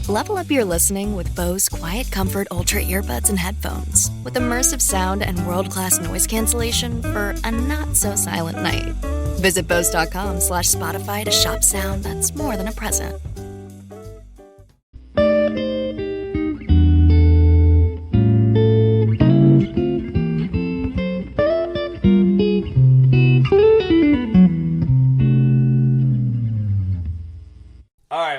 Level up your listening with Bose Quiet Comfort Ultra earbuds and headphones. With immersive sound and world-class noise cancellation for a not-so-silent night. Visit Bose.com/Spotify to shop sound that's more than a present.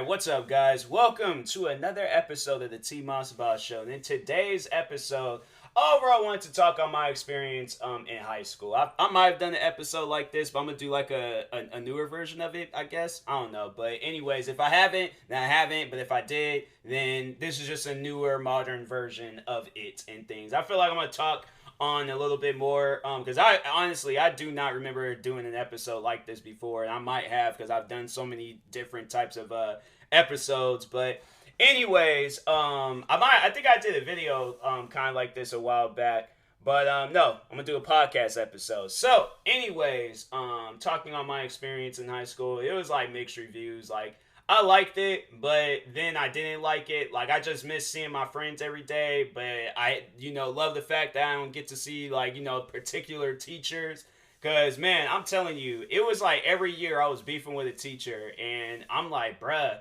What's up, guys? Welcome to another episode of the TMossBoss Show. And in today's episode, overall, I wanted to talk on my experience in high school. I might have done an episode like this, but I'm going to do like a newer version of it, I guess. I don't know. But anyways, if I haven't, then I haven't. But if I did, then this is just a newer, modern version of it and things. I feel like I'm going to talk on a little bit more because I do not remember doing an episode like this before, and I might have because I've done so many different types of episodes. But anyways, I think I did a video kind of like this a while back, but no, I'm gonna do a podcast episode. So anyways, talking on my experience in high school, it was like mixed reviews. Like, I liked it, but then I didn't like it. Like, I just miss seeing my friends every day, but I, love the fact that I don't get to see, like, particular teachers. Because, man, I'm telling you, it was like every year I was beefing with a teacher, and I'm like, bruh,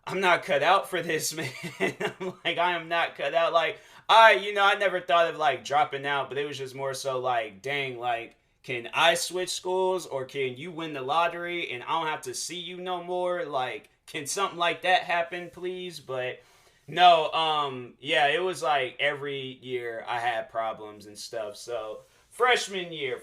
I'm not cut out for this, man. I'm like, I am not cut out. Like, I never thought of, like, dropping out, but it was just more so like, dang, like, can I switch schools, or can you win the lottery and I don't have to see you no more? Like, can something like that happen, please? But no, yeah, it was like every year I had problems and stuff. So freshman year,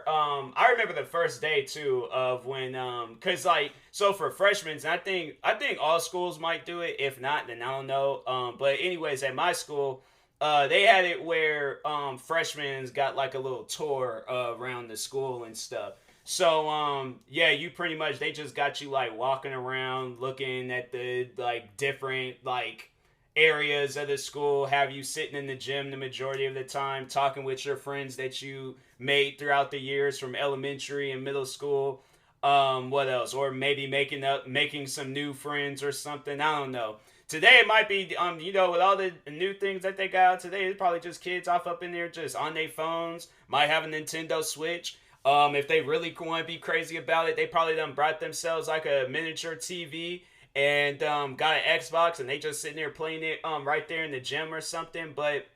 I remember the first day too of when, cause like, so for freshmen, I think all schools might do it. If not, then I don't know. But anyways, at my school, they had it where freshmen got like a little tour around the school and stuff. So yeah, you pretty much, they just got you like walking around, looking at the like different like areas of the school, have you sitting in the gym the majority of the time, talking with your friends that you made throughout the years from elementary and middle school. What else? Or maybe making some new friends or something. I don't know. Today it might be, with all the new things that they got out today, it's probably just kids off up in there just on their phones, might have a Nintendo Switch. If they really want to be crazy about it, they probably done brought themselves like a miniature TV and got an Xbox, and they just sitting there playing it right there in the gym or something. But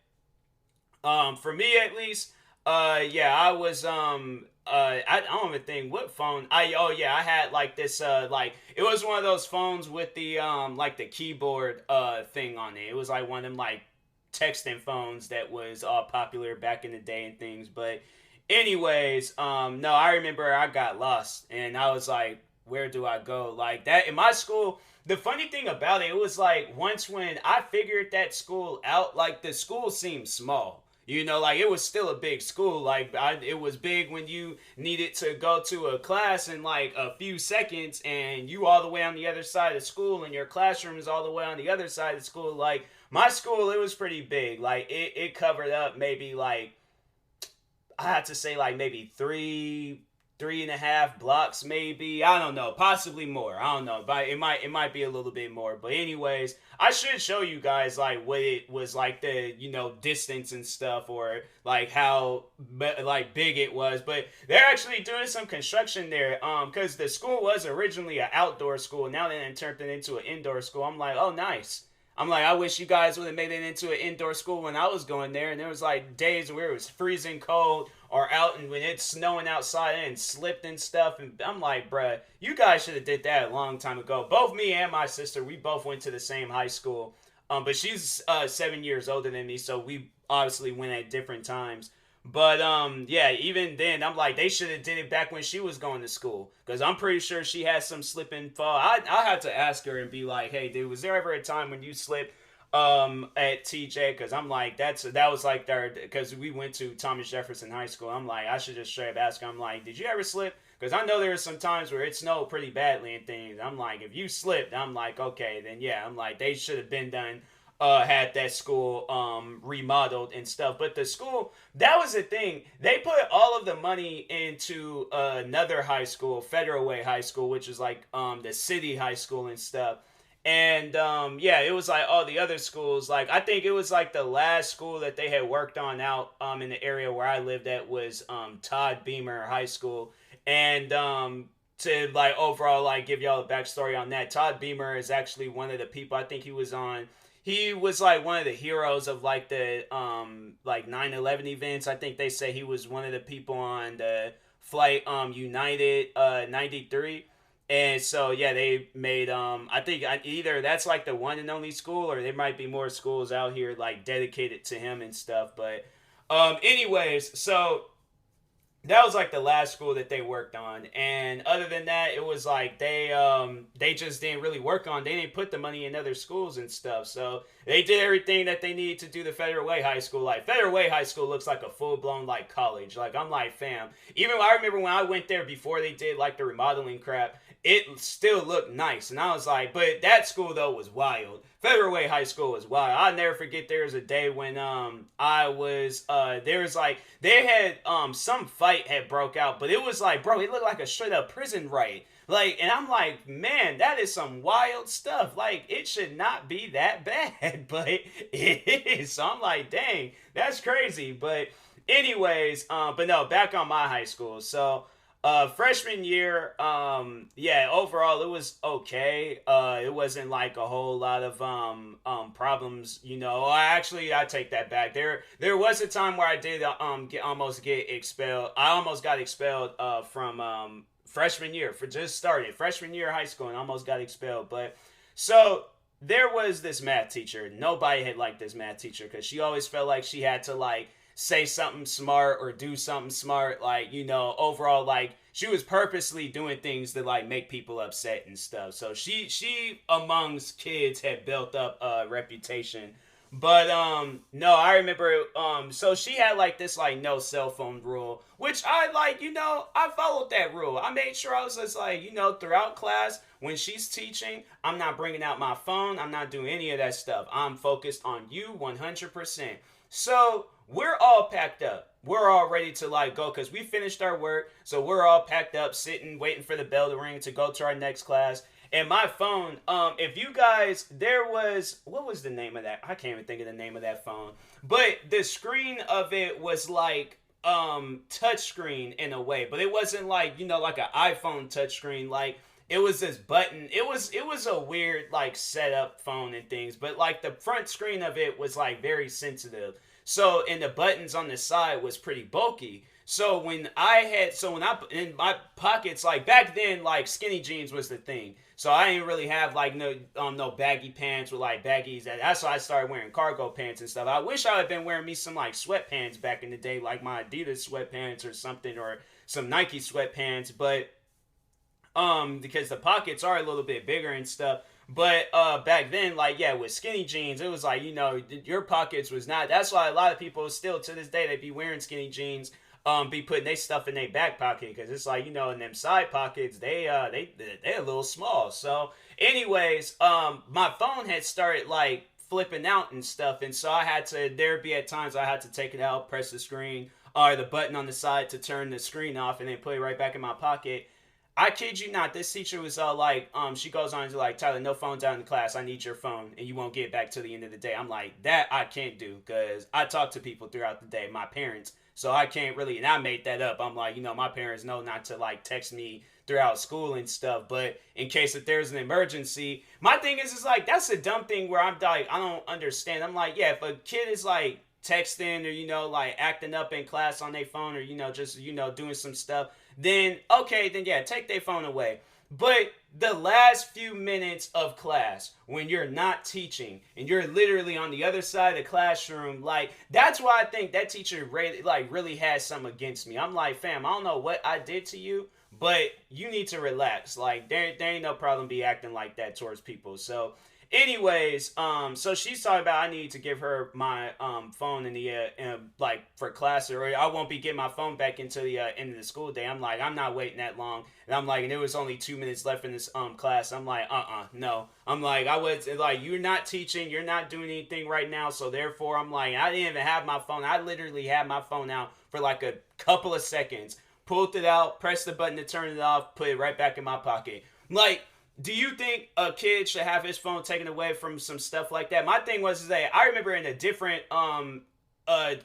for me at least, yeah, I was I don't even think what phone I had like this like, it was one of those phones with the like the keyboard thing on it. It was like one of them like texting phones that was popular back in the day and things. But anyways, no, I remember I got lost and I was like, where do I go? Like, that in my school, the funny thing about it was like, once when I figured that school out, like, the school seemed small. Like, it was still a big school. Like, it was big when you needed to go to a class in, like, a few seconds, and you all the way on the other side of school, and your classroom is all the way on the other side of school. Like, my school, it was pretty big. Like, it covered up maybe, like, I had to say, like, maybe three and a half blocks, maybe. I don't know, possibly more. I don't know, but it might be a little bit more. But anyways, I should show you guys like what it was like, the distance and stuff, or like how like big it was. But they're actually doing some construction there, because the school was originally an outdoor school. Now they turned it into an indoor school. I'm like, oh, nice. I'm like, I wish you guys would have made it into an indoor school when I was going there. And there was like days where it was freezing cold, or out, and when it's snowing outside and slipped and stuff. And I'm like, bruh, you guys should have did that a long time ago. Both me and my sister, we both went to the same high school. But she's 7 years older than me, so we obviously went at different times. But yeah, even then, I'm like, they should have did it back when she was going to school, because I'm pretty sure she had some slip and fall. I had to ask her and be like, hey, dude, was there ever a time when you slipped at TJ? Because I'm like, that was like because we went to Thomas Jefferson High School. I'm like, I should just straight up ask her. I'm like, did you ever slip? Because I know there were some times where it snowed pretty badly and things. I'm like, if you slipped, I'm like, okay, then yeah. I'm like, they should have been done. Had that school remodeled and stuff. But the school, that was the thing. They put all of the money into another high school, Federal Way High School, which is like the city high school and stuff. And yeah, it was like all the other schools. Like I think it was like the last school that they had worked on out in the area where I lived at was Todd Beamer High School. And to like overall like give y'all a backstory on that, Todd Beamer is actually one of the people. I think he was like one of the heroes of like the like 9/11 events. I think they say he was one of the people on the flight United 93. And so yeah, they made I think either that's like the one and only school, or there might be more schools out here like dedicated to him and stuff. But anyways, so that was like the last school that they worked on. And other than that, it was like they just didn't really work on, they didn't put the money in other schools and stuff. So they did everything that they needed to do the Federal Way High School. Like Federal Way High School looks like a full-blown like college. Like I'm like, fam, even I remember when I went there before they did like the remodeling crap, it still looked nice. And I was like, but that school though was wild. Federal Way High School was wild. I'll never forget there was a day when I was there was like they had some fight had broke out, but it was like, bro, it looked like a straight up prison riot. Like, and I'm like, man, that is some wild stuff. Like, it should not be that bad, but it is. So I'm like, dang, that's crazy. But anyways, but no, back on my high school. So freshman year, yeah, overall it was okay. It wasn't like a whole lot of problems, you know. I take that back. There was a time where I did almost get expelled. I almost got expelled from freshman year for just starting freshman year of high school and almost got expelled. But so there was this math teacher. Nobody had liked this math teacher because she always felt like she had to like say something smart or do something smart, like, you know, overall, like she was purposely doing things to like make people upset and stuff. So she amongst kids had built up a reputation. But no, I remember so she had like this like no cell phone rule, which I like, you know, I followed that rule. I made sure I was just like, you know, throughout class when she's teaching, I'm not bringing out my phone, I'm not doing any of that stuff. I'm focused on you 100%. So we're all packed up. We're all ready to like go because we finished our work. So we're all packed up, sitting, waiting for the bell to ring to go to our next class. And my phone, if you guys, there was, what was the name of that? I can't even think of the name of that phone. But the screen of it was like touch screen in a way. But it wasn't like, you know, like an iPhone touch screen. Like it was this button. It was a weird like setup phone and things. But like the front screen of it was like very sensitive. So, and the buttons on the side was pretty bulky. So when I in my pockets, like back then, like skinny jeans was the thing. So I didn't really have like no baggy pants with like baggies. That's why I started wearing cargo pants and stuff. I wish I had been wearing me some like sweatpants back in the day, like my Adidas sweatpants or something, or some Nike sweatpants. But because the pockets are a little bit bigger and stuff. But back then, like, yeah, with skinny jeans, it was like, you know, your pockets was not. That's why a lot of people still to this day, they be wearing skinny jeans, be putting their stuff in their back pocket, because it's like, you know, in them side pockets, they're a little small. So anyways, my phone had started like flipping out and stuff, and so there'd be at times I had to take it out, press the screen or the button on the side to turn the screen off, and then put it right back in my pocket. I kid you not, this teacher was like, she goes on to like, Tyler, no phones out in the class. I need your phone, and you won't get it back till the end of the day. I'm like, that I can't do, because I talk to people throughout the day, my parents, so I can't really, and I made that up. I'm like, you know, my parents know not to like text me throughout school and stuff, but in case if there's an emergency, my thing is like, that's a dumb thing where I'm like, I don't understand. I'm like, yeah, if a kid is like texting or, you know, like acting up in class on their phone, or, you know, just, you know, doing some stuff, then okay, then yeah, take their phone away. But the last few minutes of class, when you're not teaching and you're literally on the other side of the classroom, like, that's why I think that teacher really had something against me. I'm like, fam, I don't know what I did to you, but you need to relax. Like, there ain't no problem be acting like that towards people. So anyways, so she's talking about I need to give her my phone in the like for class, or I won't be getting my phone back until the end of the school day. I'm like, I'm not waiting that long, and I'm like, and there was only 2 minutes left in this class. I'm like, no. I'm like, I was like, you're not teaching, you're not doing anything right now, so therefore I'm like, I didn't even have my phone. I literally had my phone out for like a couple of seconds, pulled it out, pressed the button to turn it off, put it right back in my pocket. Like, do you think a kid should have his phone taken away from some stuff like that? My thing was that I remember in a different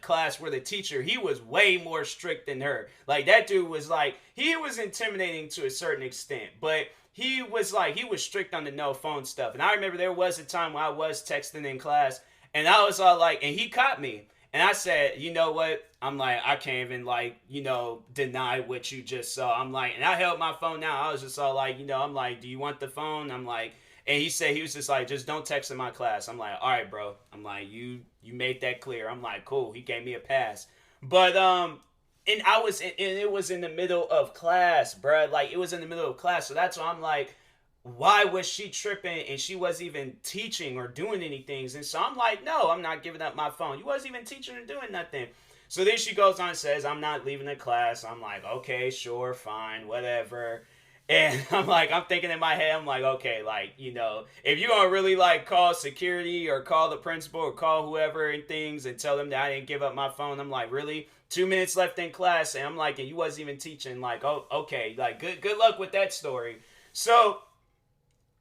class where the teacher, he was way more strict than her. Like that dude was like, he was intimidating to a certain extent, but he was strict on the no phone stuff. And I remember there was a time when I was texting in class, and I was all like, and he caught me. And I said, you know what? I'm like, I can't even deny what you just saw. I'm like, and I held my phone down. I was just all like, I'm like, do you want the phone? I'm like, and he said, he was just like, just don't text in my class. I'm like, all right, bro. I'm like, you made that clear. I'm like, cool. He gave me a pass. But and it was in the middle of class, bro. Like it was in the middle of class. So that's why I'm like, why was she tripping, and she wasn't even teaching or doing anything? And so I'm like, no, I'm not giving up my phone. You wasn't even teaching or doing nothing. So then she goes on and says, I'm not leaving the class. I'm like, okay, sure, fine, whatever. And I'm thinking in my head, I'm like, okay, if you're going to really call security or call the principal or call whoever and things and tell them that I didn't give up my phone, I'm like, really? 2 minutes left in class. And I'm like, and you wasn't even teaching. Like, oh, okay, good luck with that story. So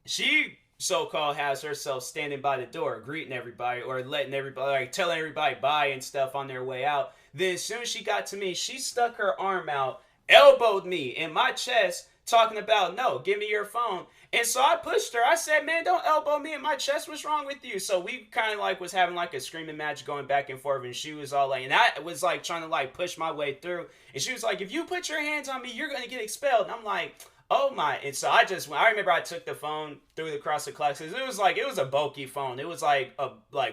she so-called has herself standing by the door, greeting everybody or letting everybody, telling everybody bye and stuff on their way out. Then as soon as she got to me, she stuck her arm out, elbowed me in my chest, talking about, no, give me your phone. And so I pushed her. I said, man, don't elbow me in my chest. What's wrong with you? So we kind of was having a screaming match going back and forth. And she was all like, and I was trying to push my way through. And she was like, if you put your hands on me, you're going to get expelled. And I'm like, oh my. And so I remember I took the phone, threw it across the class. It was a bulky phone. It was a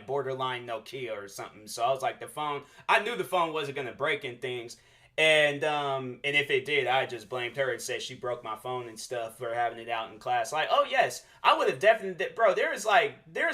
borderline Nokia or something. So I was like, I knew the phone wasn't going to break and things. And if it did, I just blamed her and said she broke my phone and stuff for having it out in class. Like, oh yes, I would have definitely, bro. There's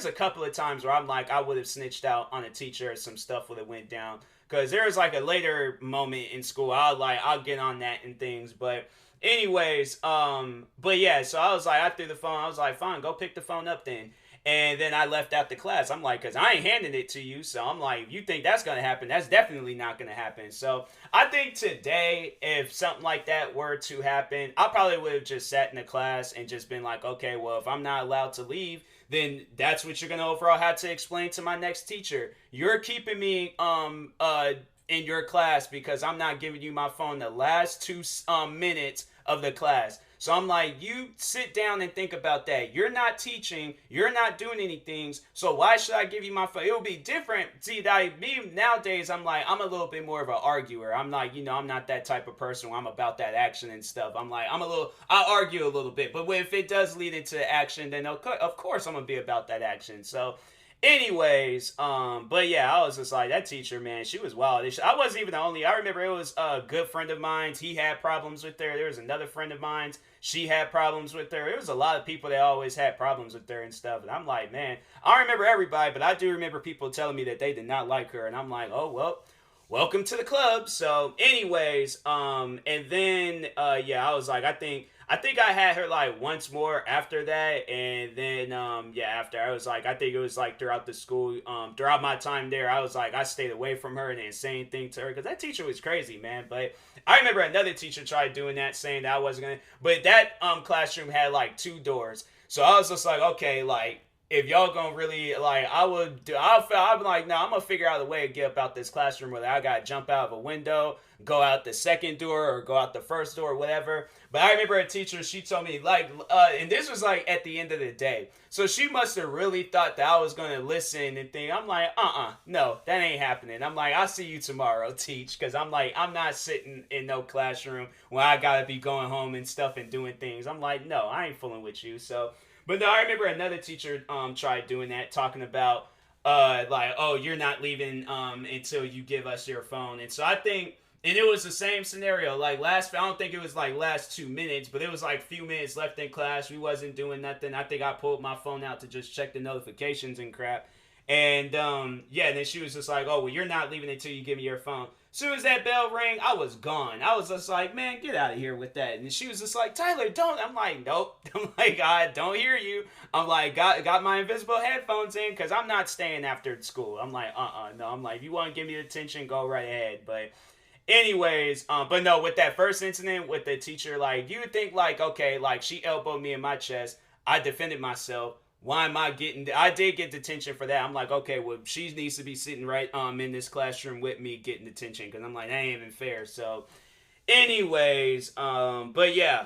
a couple of times where I'm like, I would have snitched out on a teacher, some stuff would have went down. Cause there was a later moment in school, I'll get on that and things. But anyways, but yeah, so I threw the phone. I was like, fine, go pick the phone up then. And then I left out the class. I'm like, because I ain't handing it to you. So I'm like, you think that's going to happen? That's definitely not going to happen. So I think today, if something like that were to happen, I probably would have just sat in the class and just been like, okay, well, if I'm not allowed to leave, then that's what you're going to overall have to explain to my next teacher. You're keeping me in your class because I'm not giving you my phone the last 2 minutes of the class. So I'm like, you sit down and think about that. You're not teaching. You're not doing anything. So why should I give you my phone? It would be different. See, me nowadays, I'm a little bit more of an arguer. I'm like, I'm not that type of person where I'm about that action and stuff. I argue a little bit. But if it does lead into action, then of course I'm going to be about that action. So anyways, but yeah, I was just like, that teacher, man, she was wild. I wasn't even the only. I remember it was a good friend of mine. He had problems with her. There was another friend of mine. She had problems with her. There was a lot of people that always had problems with her and stuff. And I'm like, man, I don't remember everybody, but I do remember people telling me that they did not like her. And I'm like, oh, well, welcome to the club. So anyways, and then, yeah, I was like, I think I had her once more after that. And then, after I was I think it was throughout the school, throughout my time there, I was I stayed away from her and didn't say anything to her because that teacher was crazy, man. But I remember another teacher tried doing that, saying that I wasn't going to, but that, classroom had 2 doors. So I was just like, okay, if y'all gonna really I'll be like, no, I'm gonna figure out a way to get up out this classroom, whether I gotta jump out of a window, go out the second door, or go out the first door, whatever. But I remember a teacher, she told me and this was at the end of the day, so she must have really thought that I was gonna listen and think. I'm like, no, that ain't happening. I'm like, I'll see you tomorrow, teach, because I'm not sitting in no classroom where I gotta be going home and stuff and doing things. I'm like, no, I ain't fooling with you. So. But no, I remember another teacher tried doing that, talking about oh, you're not leaving until you give us your phone. And so I think, and it was the same scenario. I don't think it was last 2 minutes, but it was few minutes left in class. We wasn't doing nothing. I think I pulled my phone out to just check the notifications and crap. And yeah, and then she was just like, oh, well, you're not leaving until you give me your phone. As soon as that bell rang, I was gone. I was just like, man, get out of here with that. And she was just like, Tyler, don't. I'm like, nope. I'm like, I don't hear you. I'm like, got my invisible headphones in because I'm not staying after school. I'm like, no. I'm like, if you want to give me attention, go right ahead. But anyways, but no, with that first incident with the teacher, you would think okay, she elbowed me in my chest. I defended myself. Why am I getting? I did get detention for that. I'm like, okay, well, she needs to be sitting right in this classroom with me getting detention because I'm like, that ain't even fair. So, anyways, but yeah,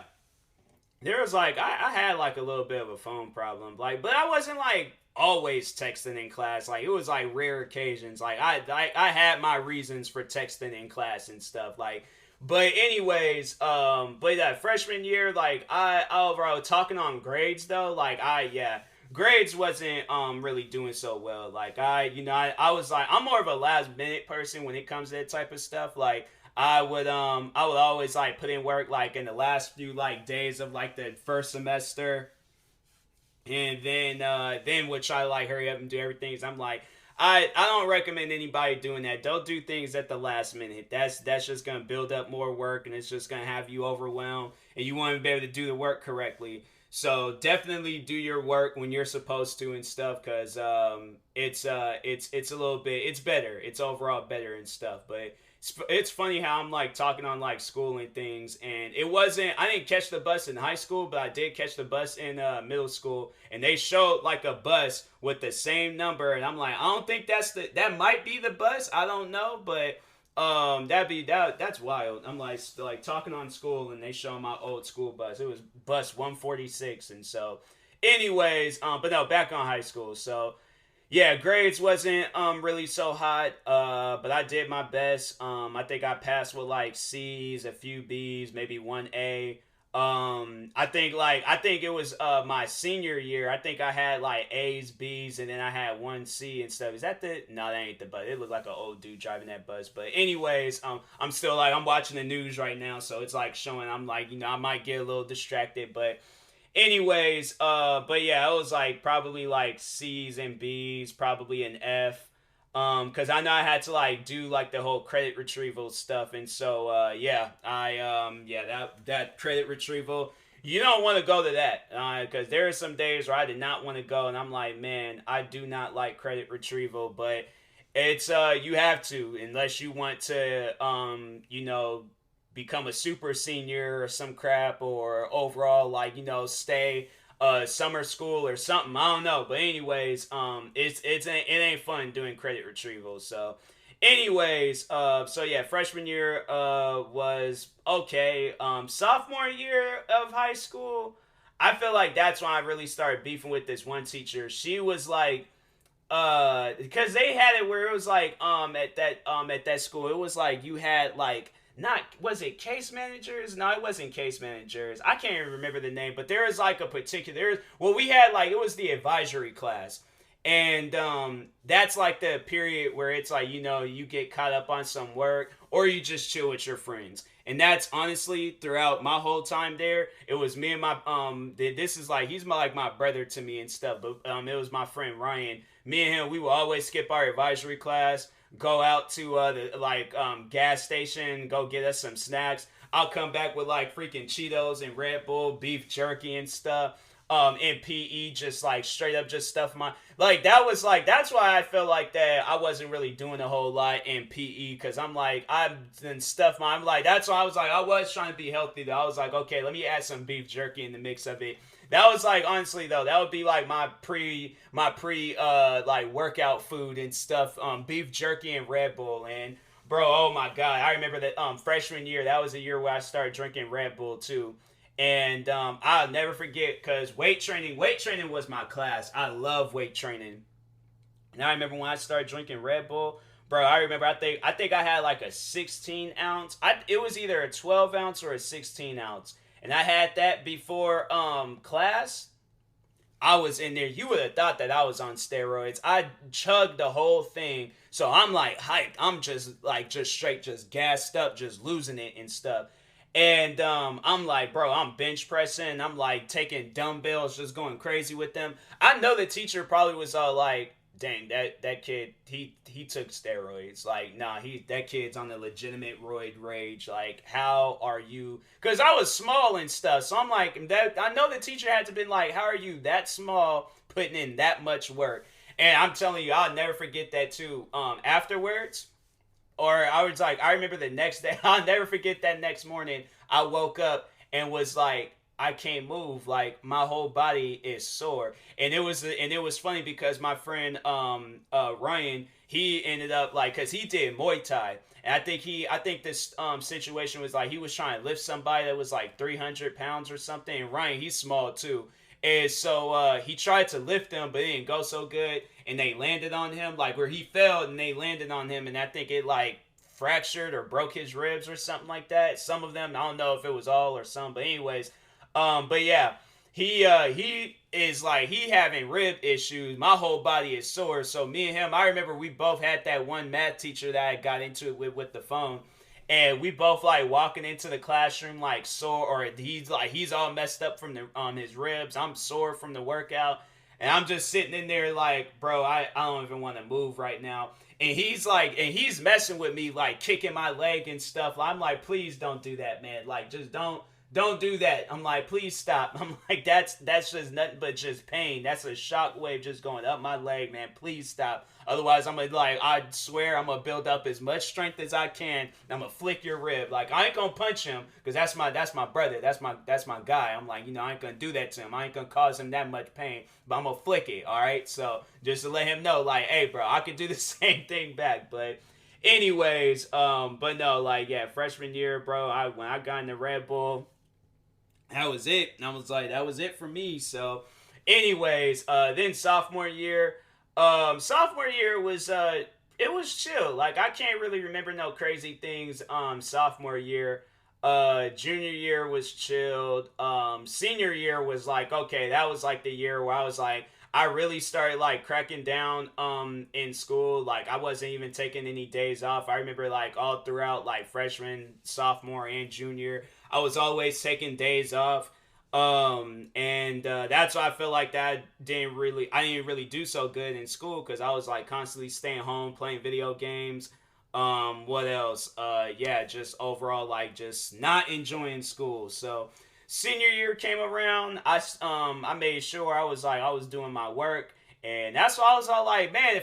there was like I had like a little bit of a phone problem, like, but I wasn't like always texting in class. Like it was like rare occasions. Like I had my reasons for texting in class and stuff. Like, but anyways, but that freshman year, like I overall talking on grades though, like grades wasn't really doing so well. Like I was like I'm more of a last minute person when it comes to that type of stuff. Like I would always like put in work like in the last few like days of like the first semester, and then would try to like hurry up and do everything. So I'm like I don't recommend anybody doing that. Don't do things at the last minute. That's just gonna build up more work, and it's just gonna have you overwhelmed, and you won't be able to do the work correctly. So definitely do your work when you're supposed to and stuff, cause it's a little bit it's better. It's overall better and stuff. But it's funny how I'm like talking on like school and things, and it wasn't. I didn't catch the bus in high school, but I did catch the bus in middle school, and they showed like a bus with the same number, and I'm like, I don't think that might be the bus. I don't know, but that's wild. I'm like talking on school, and they show my old school bus. It was bus 146, and so, anyways, but no, back on high school. So yeah, grades wasn't really so hot, but I did my best. I think I passed with like C's, a few B's, maybe one A. I think it was my senior year. I think I had like A's, B's, and then I had one C and stuff. Is that the? No, that ain't the bus. It looked like an old dude driving that bus. But anyways, I'm still like I'm watching the news right now, so it's like showing. I'm like I might get a little distracted, but anyways, but yeah, it was like probably like C's and B's, probably an F. Cause I know I had to like do like the whole credit retrieval stuff, and so that credit retrieval, you don't want to go to that, cause there are some days where I did not want to go, and I'm like, man, I do not like credit retrieval, but it's you have to unless you want to become a super senior or some crap, or overall like stay summer school or something. I don't know, but anyways, it ain't fun doing credit retrieval. So anyways, so yeah, freshman year was okay. Sophomore year of high school, I feel like that's when I really started beefing with this one teacher. She was like because they had it where it was like at that school it was like you had like, not, was it case managers? No, it wasn't case managers. I can't even remember the name, but there was like a particular, well, we had like, it was the advisory class, and that's like the period where it's like you get caught up on some work, or you just chill with your friends. And that's honestly throughout my whole time there, it was me and my this is like, he's like my brother to me and stuff, but it was my friend Ryan. Me and him, we will always skip our advisory class, go out to the gas station, go get us some snacks. I'll come back with like freaking Cheetos and Red Bull, beef jerky and stuff. In PE, just like straight up just stuff my, like that was like, that's why I felt like that I wasn't really doing a whole lot in PE, because I'm like, I'm like, that's why I was like, I was trying to be healthy though. I was like, okay, let me add some beef jerky in the mix of it. That was like, honestly though, that would be like my pre like workout food and stuff. Beef jerky and Red Bull. And bro, oh my god, I remember that freshman year, that was the year where I started drinking Red Bull too. And I'll never forget, because weight training was my class. I love weight training. And I remember when I started drinking Red Bull, bro, I remember I think I had like a 16 ounce. It was either a 12 ounce or a 16 ounce. And I had that before class. I was in there. You would have thought that I was on steroids. I chugged the whole thing. So I'm like hyped. I'm just straight just gassed up, just losing it and stuff. And I'm like, bro, I'm bench pressing. I'm like taking dumbbells, just going crazy with them. I know the teacher probably was all like, dang, that kid, he took steroids. Like, nah, that kid's on the legitimate roid rage. Like, how are you? Because I was small and stuff. So I'm like, I know the teacher had to been like, how are you that small putting in that much work? And I'm telling you, I'll never forget that too. Afterwards, or I was like, I remember the next day, I'll never forget that next morning, I woke up and was like, I can't move. Like my whole body is sore. And it was funny because my friend Ryan, he ended up like, cause he did Muay Thai. And I think this situation was like he was trying to lift somebody that was like 300 pounds or something. And Ryan, he's small too. And so he tried to lift them, but it didn't go so good. And they landed on him, like where he fell, and they landed on him. And I think it like fractured or broke his ribs or something like that. Some of them, I don't know if it was all or some, but anyways, but yeah, he is like he having rib issues. My whole body is sore. So me and him, I remember we both had that one math teacher that I got into it with the phone. And we both like walking into the classroom like sore, or he's all messed up from the his ribs. I'm sore from the workout, and I'm just sitting in there like, bro, I don't even want to move right now. And he's messing with me, like kicking my leg and stuff. I'm like, please don't do that, man. Like, just don't do that. I'm like, please stop. I'm like, that's just nothing but just pain. That's a shock wave just going up my leg, man. Please stop. Otherwise, I'm gonna like, I swear, I'm gonna build up as much strength as I can. And I'm gonna flick your rib. Like, I ain't gonna punch him because that's my brother. That's my guy. I'm like, I ain't gonna do that to him. I ain't gonna cause him that much pain. But I'm gonna flick it. All right. So just to let him know, like, hey, bro, I could do the same thing back. But anyways, but no, like, yeah, freshman year, bro. When I got in the Red Bull, that was it. And I was like, that was it for me. So, anyways, then sophomore year. Sophomore year was it was chill. Like I can't really remember no crazy things. Sophomore year, junior year was chilled. Senior year was like okay, that was like the year where I was like I really started like cracking down in school. Like I wasn't even taking any days off. I remember like all throughout like freshman, sophomore, and junior, I was always taking days off. And that's why I feel like that I didn't really do so good in school because I was like constantly staying home playing video games. What else? Yeah, just overall like just not enjoying school. So senior year came around, I made sure I was doing my work, and that's why I was all like, man,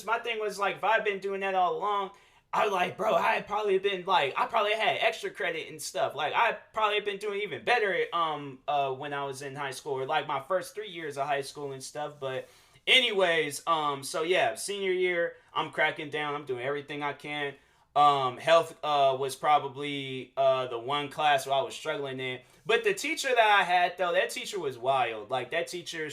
my thing was like if I had been doing that all along, I was like, bro, I probably had extra credit and stuff. Like, I probably been doing even better when I was in high school, or like my first 3 years of high school and stuff. But anyways, so yeah, senior year, I'm cracking down. I'm doing everything I can. Health was probably the one class where I was struggling in. But the teacher that I had, though, that teacher was wild. Like, that teacher,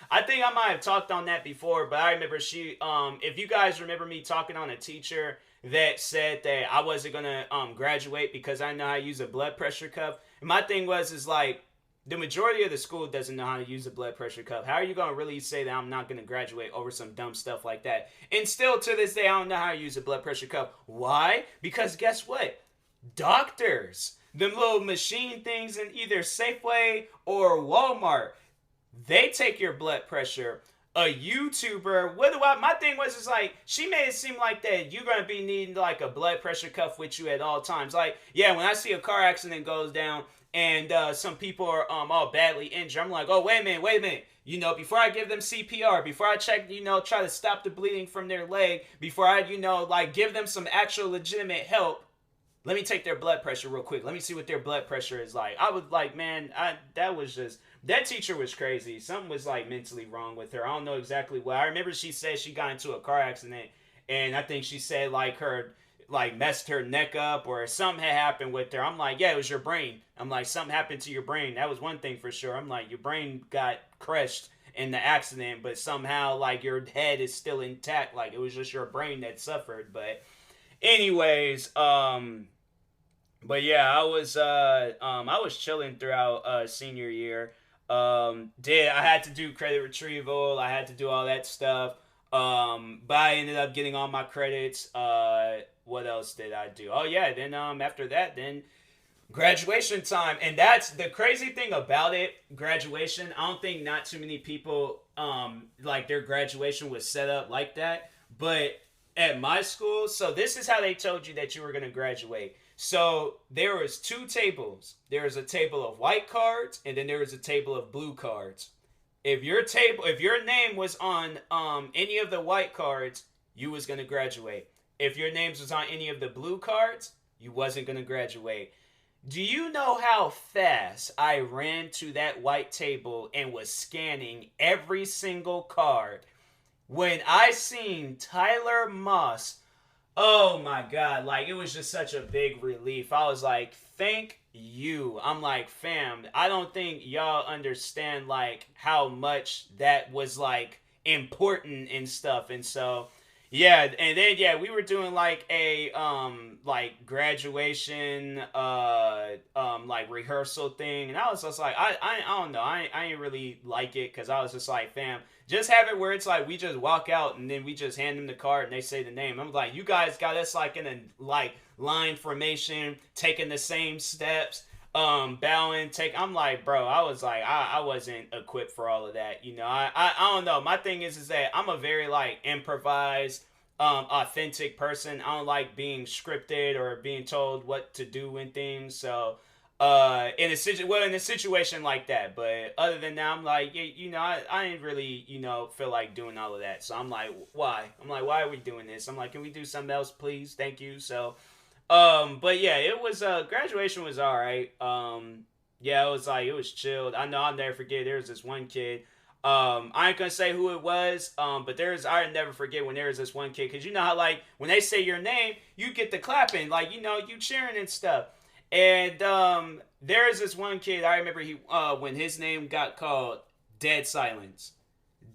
I think I might have talked on that before, but I remember if you guys remember me talking on a teacher that said that I wasn't gonna graduate because I know how to use a blood pressure cuff. And my thing is like the majority of the school doesn't know how to use a blood pressure cuff. How are you gonna really say that I'm not gonna graduate over some dumb stuff like that? And still to this day, I don't know how to use a blood pressure cuff. Why? Because guess what? Doctors, them little machine things in either Safeway or Walmart, they take your blood pressure. A YouTuber, my thing was is like she made it seem like that you're gonna be needing like a blood pressure cuff with you at all times. Like, yeah, when I see a car accident goes down and some people are all badly injured, I'm like, oh wait a minute. Before I give them CPR, before I check, try to stop the bleeding from their leg, before I, like give them some actual legitimate help, let me take their blood pressure real quick. Let me see what their blood pressure is like. I was like, man, that teacher was crazy. Something was like mentally wrong with her. I don't know exactly what. I remember she said she got into a car accident, and I think she said like her like messed her neck up or something had happened with her. I'm like, yeah, it was your brain. I'm like, something happened to your brain. That was one thing for sure. I'm like, your brain got crushed in the accident, but somehow like your head is still intact. Like it was just your brain that suffered. But anyways, but yeah, I was chilling throughout senior year. I had to do credit retrieval. I had to do all that stuff. But I ended up getting all my credits. What else did I do? Oh yeah, then after that, then graduation time. And that's the crazy thing about it. Graduation, I don't think not too many people like their graduation was set up like that. But at my school, so this is how they told you that you were going to graduate. So there was two tables. There was a table of white cards, and then there was a table of blue cards. If your name was on any of the white cards, you was gonna graduate. If your names was on any of the blue cards, you wasn't gonna graduate. Do you know how fast I ran to that white table and was scanning every single card when I seen Tyler Moss? Oh my god, like it was just such a big relief. I was like, thank you. I'm like, fam, I don't think y'all understand like how much that was like important and stuff. And so yeah, and then yeah, we were doing like graduation like rehearsal thing, and I was just like I don't know, I ain't really like it because I was just like, fam, just have it where it's like we just walk out and then we just hand them the card and they say the name. I'm like, you guys got us like in a like line formation, taking the same steps, bowing, take. I'm like, bro, I was like, I wasn't equipped for all of that. You know, I don't know. My thing is that I'm a very like improvised, authentic person. I don't like being scripted or being told what to do and things. So in a situation like that, but other than that, I'm like, yeah, you know, I didn't really, you know, feel like doing all of that. So I'm like, why? I'm like, why are we doing this? I'm like, can we do something else, please? Thank you. So but yeah, it was graduation was all right. Yeah, it was like it was chilled. I know I'll never forget. There was this one kid. I ain't gonna say who it was. But I never forget when there was this one kid, because you know how like when they say your name, you get the clapping, like, you know, you cheering and stuff. And there's this one kid. I remember he when his name got called, dead silence,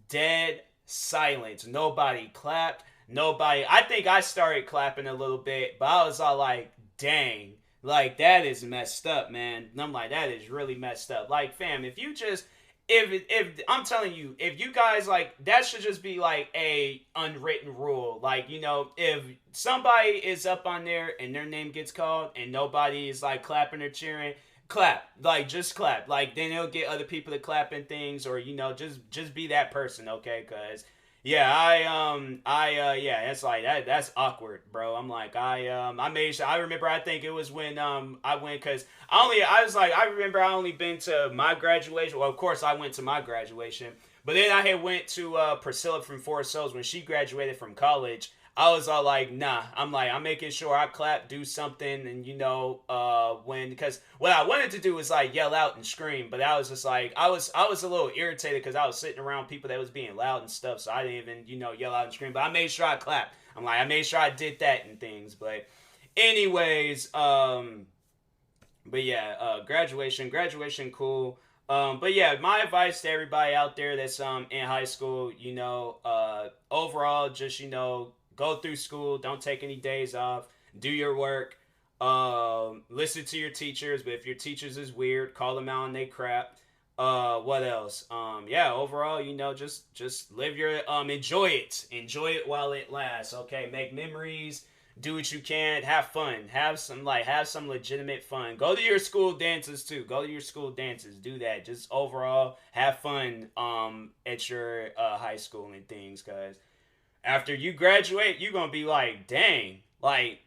dead silence. Nobody clapped. Nobody. I think I started clapping a little bit, but I was all like, "Dang, like that is messed up, man." And I'm like, "That is really messed up." Like, fam, if you just if I'm telling you, if you guys like, that should just be like a unwritten rule. Like, you know, if somebody is up on there and their name gets called and nobody is like clapping or cheering, clap. Like, just clap. Like, then it'll get other people to clap and things, or you know, just be that person, okay? Because yeah, yeah, it's like that's awkward, bro. I'm like, I made sure. I remember, I think it was when I went, because I was like, I remember I only been to my graduation. Well, of course I went to my graduation, but then I had went to Priscilla from Forest Hills when she graduated from college. I was all like, nah. I'm like, I'm making sure I clap, do something, and you know, because what I wanted to do was like yell out and scream, but I was just like, I was a little irritated because I was sitting around people that was being loud and stuff, so I didn't even, you know, yell out and scream. But I made sure I clapped. I'm like, I made sure I did that and things. But anyways, but yeah, graduation, cool. But yeah, my advice to everybody out there that's in high school, you know, overall, just, you know, go through school, don't take any days off, do your work, listen to your teachers, but if your teachers is weird, call them out on they crap. What else? Yeah, overall, you know, just live your enjoy it while it lasts. Okay, make memories, do what you can, have fun, have some legitimate fun. Go to your school dances too. Go to your school dances. Do that. Just overall have fun at your high school and things, cause after you graduate, you're gonna be like, dang, like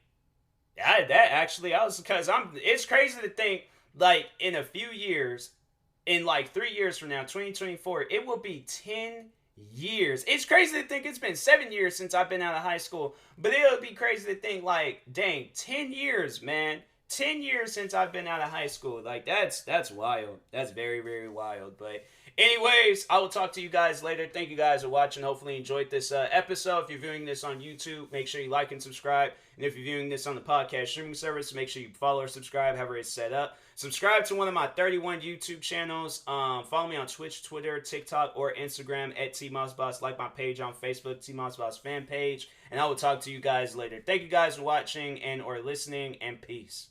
that actually I was, because it's crazy to think like in a few years, in like 3 years from now, 2024, it will be 10 years. It's crazy to think it's been 7 years since I've been out of high school, but it'll be crazy to think like, dang, 10 years, man. 10 years since I've been out of high school. Like that's wild. That's very, very wild. But anyways, I will talk to you guys later. Thank you guys for watching. Hopefully you enjoyed this episode. If you're viewing this on YouTube, make sure you like and subscribe. And if you're viewing this on the podcast streaming service, make sure you follow or subscribe, however it's set up. Subscribe to one of my 31 YouTube channels. Follow me on Twitch, Twitter, TikTok, or Instagram at TMossBoss. Like my page on Facebook, TMossBoss fan page. And I will talk to you guys later. Thank you guys for watching and or listening, and peace.